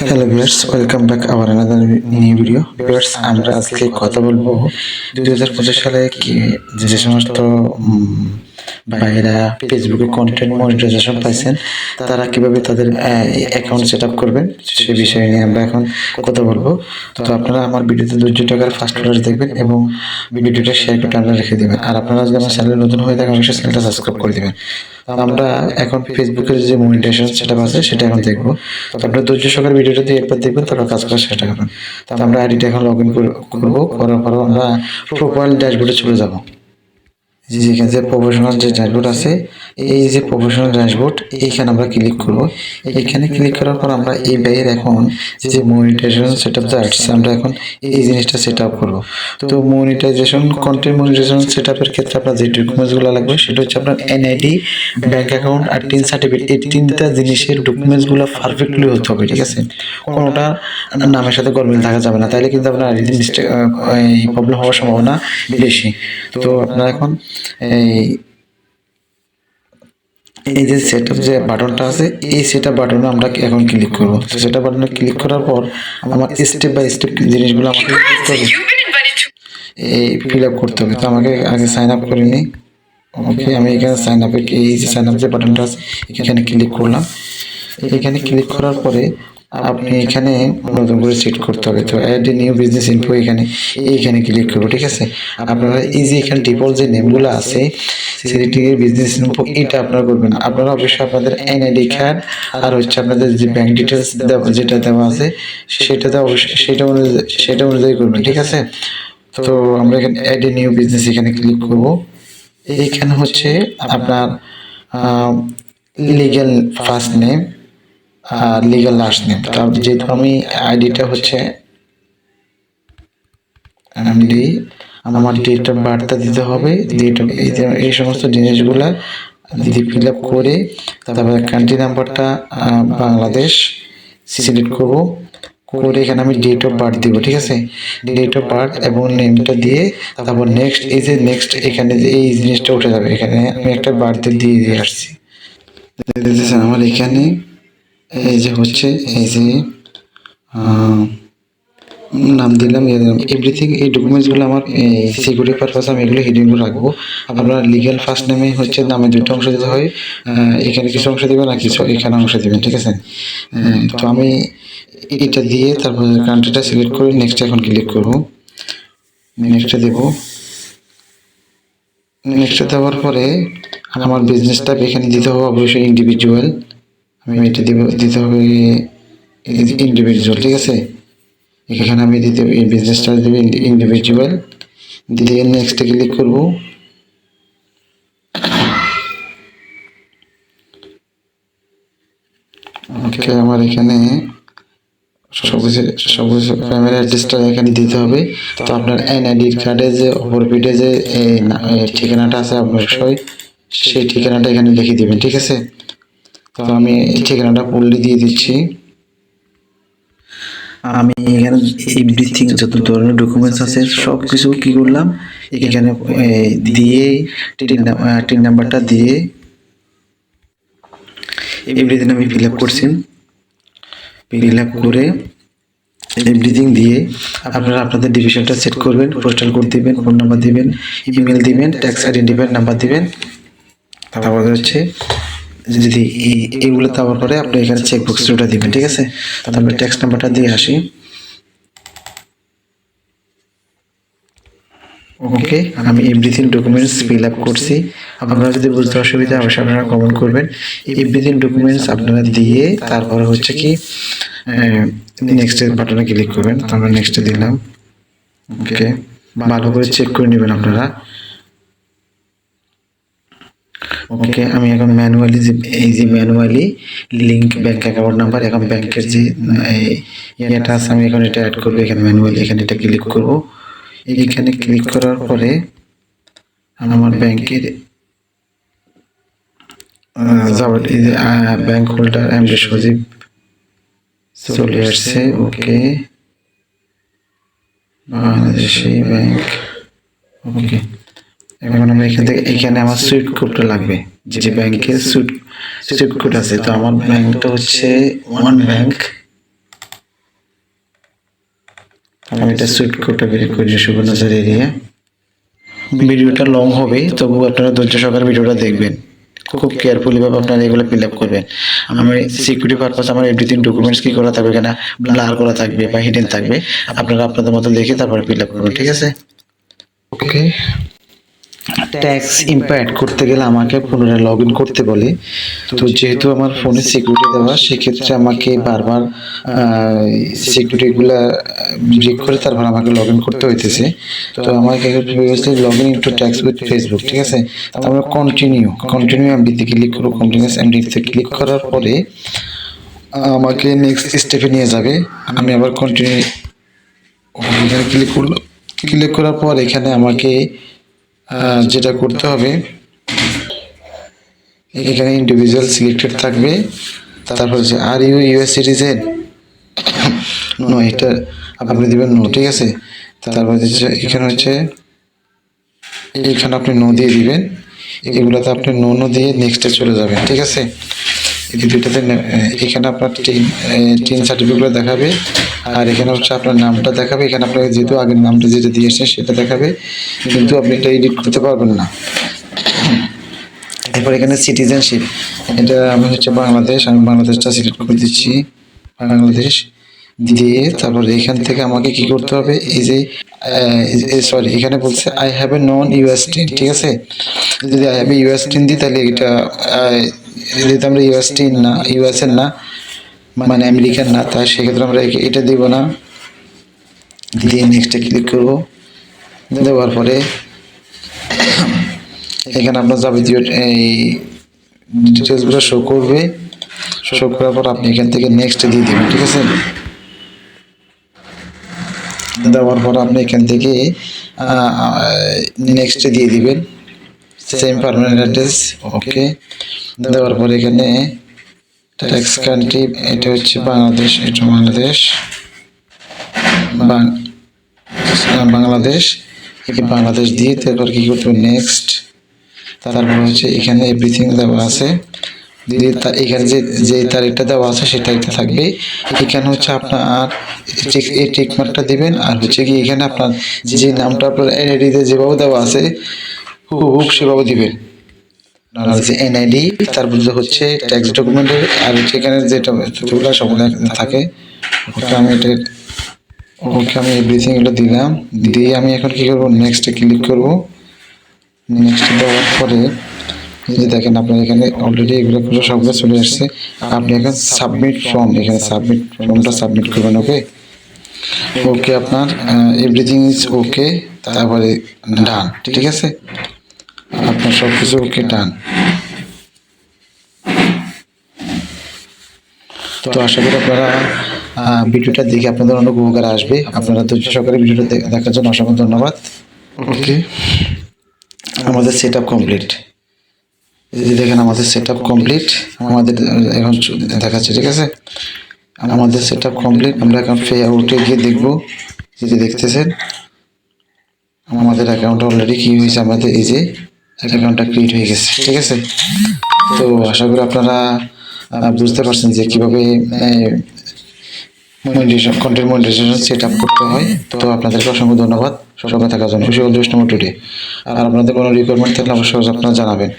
Hello viewers, welcome back hour another new video. Viewers, আমরা আজকে কথা বলবো 2025 সালে কি যে সমস্ত ভাইয়েরা ফেসবুকে কন্টেন্ট মনিটাইজেশন পাইছেন তারা কিভাবে তাদের অ্যাকাউন্ট সেট আপ করবেন সে বিষয়ে নিয়ে আমরা এখন কথা বলবো। তো আপনারা আমার ভিডিওতে ধৈর্য টাকার ফার্স্ট ক্লাস দেখবেন এবং ভিডিওটা শেয়ার করে আপনারা রেখে দেবেন। আর আপনারা যদি আমার চ্যানেলে নতুন হয়ে থাকেন অবশ্যই চ্যানেলটা সাবস্ক্রাইব করে দেবেন। আমরা এখন ফেসবুকের যে মনিটাইজেশন সেটআপ আছে সেটা এখন দেখবো। তো আপনারা ধৈর্য সহকারে ভিডিওটা দিয়ে একবার দেখবেন, তারপর কাজ করার চেষ্টা করবেন। তো আমরা আইডিটা এখন লগ ইন করবো, করার পর আমরা প্রোফাইল ড্যাশবোর্ডে চলে যাব। যেখানে যে প্রফেশনাল যে ড্যাশবোর্ড আছে, এই যে প্রফেশনাল ড্যাশবোর্ড এইখানে আমরা ক্লিক করব। এইখানে ক্লিক করার পর আমরা এই ব্যয়ের এখন যে মনিটাইজেশন সেটআপ যা আসছে আমরা এখন এই জিনিসটা সেট আপ করবো। তো মনিটাইজেশন কন্টেন্ট মনিটাইজেশন সেটআপের ক্ষেত্রে আপনার যে ডকুমেন্টসগুলো লাগবে সেটা হচ্ছে আপনার এনআইডি, ব্যাংক অ্যাকাউন্ট আর টিন সার্টিফিকেট। এই তিনটা জিনিসের ডকুমেন্টসগুলো পারফেক্টলি হতে হবে, ঠিক আছে? কোনোটা নামের সাথে গরমিল থাকা যাবে না, তাইলে কিন্তু আপনার আইডি মিস্টেক এই প্রবলেম হওয়ার সম্ভাবনা বেশি। তো আপনারা এখন এই যে সেটআপ যে বাটনটা আছে এই সেটআপ বাটনে আমরা এখন ক্লিক করব। তো সেটআপ বাটনে ক্লিক করার পর আমার স্টেপ বাই স্টেপ জিনিসগুলো আমাকে এই ফিল আপ করতে হবে। তো আমাকে আগে সাইন আপ করে নিই। ওকে, আমি এখানে সাইন আপে এই যে সাইন আপ যে বাটনটা আছে এখানে ক্লিক করলাম। এখানে ক্লিক করার পরে আপনি এখানে নতুন করে সেট করতে হবে। তো add a new business info এইখানে ক্লিক করবো, ঠিক আছে? আপনারা এই যে এখানে ডিফল্ট যে নেমগুলো আছে সিলেক্টিং বিজনেস ইনফো এটা আপনারা করবেন। আপনারা অবশ্যই আপনাদের এনআইডি কার্ড আর হচ্ছে আপনাদের যে ব্যাংক ডিটেলস যেটা দেওয়া আছে সেটাতে অবশ্যই সেটা অনুযায়ী করবেন, ঠিক আছে? তো আমরা এখানে অ্যাড এ নিউ বিজনেস এখানে ক্লিক করব। এইখানে হচ্ছে আপনার লিগ্যাল ফার্স্ট নেম আর লিগ্যাল লাস্ট নেম। যেহেতু আমি আইডিটা হচ্ছে এমডি, আমার ডেট অফ বার্থটা দিতে হবে, এই সমস্ত জিনিসগুলা যদি ফিল আপ করে তারপরে কান্ট্রি নাম্বারটা বাংলাদেশ সিলেক্ট করব, করে এখানে আমি ডেট অফ বার্থ দিব, ঠিক আছে? ডেট অফ বার্থ এবং নেমটা দিয়ে তারপর নেক্সট, এই যে নেক্সট এখানে যে এই জিনিসটা উঠে যাবে। এখানে আমি একটা বার্থডে দিয়ে আসছি। আমার এখানে এই যে হচ্ছে এই যে নাম দিলাম, এভরিথিং। এই ডকুমেন্টসগুলো আমার সিকিউরিটি পারপাস আমি এগুলো হিডিং করে রাখবো। আপনার লিগ্যাল ফার্স্ট নেমে হচ্ছে নামে দুটো অংশ দিতে হয়, এখানে কিছু অংশ দেবেন আর কিছু এখানে অংশ দেবেন, ঠিক আছে? তো আমি এটা দিয়ে তারপর কান্ট্রিটা সিলেক্ট করে নেক্সট এখন ক্লিক করবো। নেক্সটে দেবো। নেক্সটে দেওয়ার পরে আমার বিজনেসটা এখানে দিতে হবে অবশ্যই ইন্ডিভিজুয়াল। আমি এটা দিতে হবে ইন্ডিভিজুয়াল, ঠিক আছে? এখানে আমি দিতে এই বিজনেসটা দেবে ইন্ডিভিজুয়াল, দিয়ে নেক্সটে ক্লিক করব। ওকে, আমার এখানে সবুজ প্রাইমারি অ্যাড্রেসটা এখানে দিতে হবে। তো আপনার এনআইডি কার্ডে যে অপর পিঠে যে ঠিকানাটা আছে অবশ্যই সেই ঠিকানাটা এখানে লিখে দিবেন, ঠিক আছে? তো আমি ঠিকানাটা ফুললি দিয়ে দিচ্ছি। আমি এখানে এভরিথিং যত ধরনের ডকুমেন্টস আছে সব কিছু কি করলাম এখানে দিয়ে টিন নাম্বারটা দিয়ে এভরিথিং আমি ফিল আপ করছি। ফিল আপ করে এভরিথিং দিয়ে আপনারা আপনাদের ডিভিশনটা সেট করবেন, পোস্টাল কোড দিবেন, ফোন নাম্বার দিবেন, ইমেল দিবেন, ট্যাক্স আইডেন্টিফায়ার নাম্বার দিবেন। তারপর হচ্ছে যদি এইগুলো দেওয়ার পরে আপনি এখানে চেকবক্সটা দিবেন, ঠিক আছে? তারপরে ট্যাক্স নাম্বারটা দিয়ে আসি। ওকে, আমি এভরিথিং ডকুমেন্টস ফিল আপ করছি। আপনারা যদি বুঝতে অসুবিধা অবশ্যই আপনারা কমেন্ট করবেন। এভরিথিং ডকুমেন্টস আপনারা দিয়ে তারপরে হচ্ছে কি নেক্সট বাটনে ক্লিক করবেন। তো আমরা নেক্সটে দিলাম। ওকে, ভালো করে চেক করে নেবেন আপনারা। ওকে, আমি এখন ম্যানুয়ালি এই যে manually link bank account number এখন ব্যাংকের যে ইয়েটা আছে আমি এখন এটা অ্যাড করবো। এখানে ম্যানুয়ালি এখানে এটা ক্লিক করবো। এখানে ক্লিক করার পরে আমার ব্যাংকের ব্যাংক হোল্ডার এমডি সজীব চলে আসছে। ওকে, বাংলাদেশি ব্যাংক। ওকে, এখন আমরা এখান থেকে এখানে আমার সুইফট কোডটা লাগবে, যে ব্যাংকের সুইফট কোড আছে। তো আমার ব্যাংকটা হচ্ছে ওয়ান ব্যাংক আমি এটা শুট করতে বের করি সুবর্ণচর এরিয়া। ভিডিওটা লং হবে, তবু আপনারা ধৈর্য সহকারে ভিডিওটা দেখবেন, খুব কেয়ারফুলি ভাবে আপনারা এগুলো ফিল আপ করবেন। আমার সিকিউরিটি পারপাস আমার এভরিথিং ডকুমেন্টস কি করা থাকবে, এখানে ব্লার করা থাকবে বা হিডেন থাকবে, আপনারা আপনাদের মতো দেখে তারপরে ফিল আপ করবেন, ঠিক আছে? ওকে, ট্যাক্স ইম্পো অ্যাড করতে গেলে আমাকে পুনরায় লগ ইন করতে বলে। তো যেহেতু আমার ফোনে সিকিউরিটি দেওয়া, সেক্ষেত্রে আমাকে বারবার সিকিউরিটিগুলো ব্রেক করে তারপর আমাকে লগ ইন করতে হইতেছে। তো আমাকে log in into tax with Facebook, ঠিক আছে? তারপরে কন্টিনিউ এমডিতে ক্লিক করবো। কন্টিনিউয়াস এমডিতে ক্লিক করার পরে আমাকে নেক্সট স্টেপে নিয়ে যাবে। আমি আবার কন্টিনিউ এখানে ক্লিক করার পর এখানে আমাকে যেটা করতে হবে, এখানে ইন্ডিভিজুয়াল সিলেক্টেড থাকবে, তারপর হচ্ছে are you US citizen, no, এটা আপনি দিবেন নো, ঠিক আছে? তারপর এখানে হচ্ছে এখানে আপনি নো দিয়ে দিবেন। এগুলোতে আপনি নো দিয়ে নেক্সটে চলে যাবেন, ঠিক আছে? এই দুইটাতে এখানে আপনার টিন সার্টিফিকেট দেখাবে, আর এখানে হচ্ছে আপনার নামটা দেখাবে। এখানে আপনার যেহেতু আগের নামটা যেটা দিয়েছেন সেটা দেখাবে, কিন্তু আপনি এটা এডিট করতে পারবেন না। এরপর এখানে সিটিজেনশিপ, এটা আমি হচ্ছে বাংলাদেশ, আমি বাংলাদেশটা সিলেক্ট করে দিচ্ছি, বাংলাদেশ দিয়ে তারপর এখান থেকে আমাকে কি করতে হবে, এই যে সরি এখানে বলছে I have a non UST, ঠিক আছে? যদি আই হ্যাভ এ ইউএসটি দিই তাহলে এটা যেহেতু আমরা ইউএসটি না, ইউএসএর না, মানে আমেরিকান না, তাই সেক্ষেত্রে আমরা এটা দিব না, দিয়ে নেক্সটে ক্লিক করবো। দেওয়ার পরে এখানে আপনার যাবতীয় এই ডিটেলসগুলো শো করবে। শো করার পর আপনি এখান থেকে নেক্সট দিয়ে দেবেন, ঠিক আছে? দেওয়ার পর আপনি এখান থেকে নেক্সট দিয়ে দিবেন, সেম পার্মানেন্ট অ্যাড্রেস, ওকে। দেওয়ার পর এখানে ট্যাক্স কান্ট্রি, এটা হচ্ছে বাংলাদেশ, এটা বাংলাদেশ, বাংলাদেশ দিয়ে তারপর কি করতে হবে, নেক্সট। তারপর হচ্ছে এখানে এভরিথিং দেওয়া আছে, এখানে যে তারিখটা দেওয়া আছে সেই তারিখটা থাকবে। এখানে হচ্ছে আপনার এই টিকমার্কটা দিবেন, আর হচ্ছে কি এখানে আপনার যে নামটা আপনার এনআইডিতে যেভাবে দেওয়া আছে হুবহু সেভাবে দিবেন। আর হচ্ছে এনআইডি, তারপর হচ্ছে ট্যাক্স ডকুমেন্টের, আর হচ্ছে এখানে যেটা সব থাকে, ওকে আমি এভরিথিং এগুলো দিলাম। দিয়ে আমি এখন কি করবো, নেক্সটে ক্লিক করবো। নেক্সট দেওয়ার পরে যে দেখেন আপনার এখানে অলরেডি এগুলো সবগুলো চলে আসছে। আপনি এখন সাবমিট ফর্ম, এখানে সাবমিট ফর্মটা সাবমিট করবেন, ওকে আপনার এভরিথিং ইজ ওকে, তারপরে ডান, ঠিক আছে? আপনার সব কিছু ওকে, ডান। তো আশা করি আপনারা ভিডিওটা দেখে আপনাদের অনেক উপকার আসবে। আপনারা ধৈর্য সহকারে ভিডিওটা দেখার জন্য অসংখ্য ধন্যবাদ। ওকে, আমাদের সেট আপ কমপ্লিট। এই দেখেন আমাদের সেট আপ কমপ্লিট, আমাদের এখন দেখাচ্ছে, ঠিক আছে? আমাদের সেট আপ কমপ্লিট। আমরা এখন পে আউটে গিয়ে দেখবো, যে দেখতেছেন আমাদের অ্যাকাউন্ট অলরেডি কি হয়েছে, আমাদের এই যে অ্যাকাউন্টটা ক্রিয়েট হয়ে গেছে, ঠিক আছে? তো আশা করি আপনারা বুঝতে পারছেন যে কীভাবে কন্টেন্ট মনিটাইজেশন সেট আপ করতে হয়। তো আপনাদেরকে অসংখ্য ধন্যবাদ সঙ্গে থাকার জন্য। খুশি হল টুডে। আর আপনাদের কোনো রিকোয়ারমেন্ট থাকলে অবশ্যই আপনারা জানাবেন।